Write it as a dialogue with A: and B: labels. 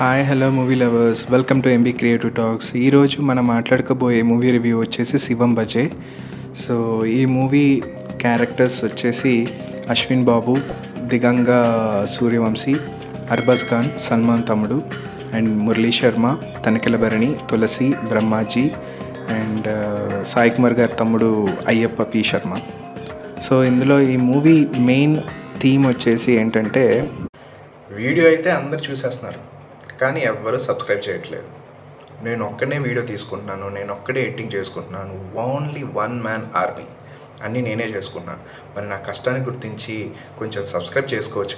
A: Hi hello movie lovers welcome to MB creative talks. ఈరోజు మనం మాట్లాడకపోయే మూవీ రివ్యూ వచ్చేసి శివం బజే. సో ఈ మూవీ క్యారెక్టర్స్ వచ్చేసి అశ్విన్ బాబు, దిగంగా సూర్యవంశీ, అర్బాజ్ ఖాన్ సల్మాన్ తమ్ముడు, అండ్ మురళీ శర్మ, తనికెల భరణి, తులసి, బ్రహ్మాజీ, అండ్ సాయి కుమార్ గారి తమ్ముడు అయ్యప్ప పి శర్మ. సో ఇందులో ఈ మూవీ మెయిన్ థీమ్ వచ్చేసి ఏంటంటే, వీడియో అయితే అందరు చూసేస్తున్నారు కానీ ఎవ్వరూ సబ్స్క్రైబ్ చేయట్లేదు. నేను ఒక్కడే వీడియో తీసుకుంటున్నాను, నేను ఒక్కడే ఎడిటింగ్ చేసుకుంటున్నాను, ఓన్లీ వన్ మ్యాన్ ఆర్మీ, అన్నీ నేనే చేసుకున్నాను. మరి నా కష్టాన్ని గుర్తించి కొంచెం సబ్స్క్రైబ్ చేసుకోవచ్చు.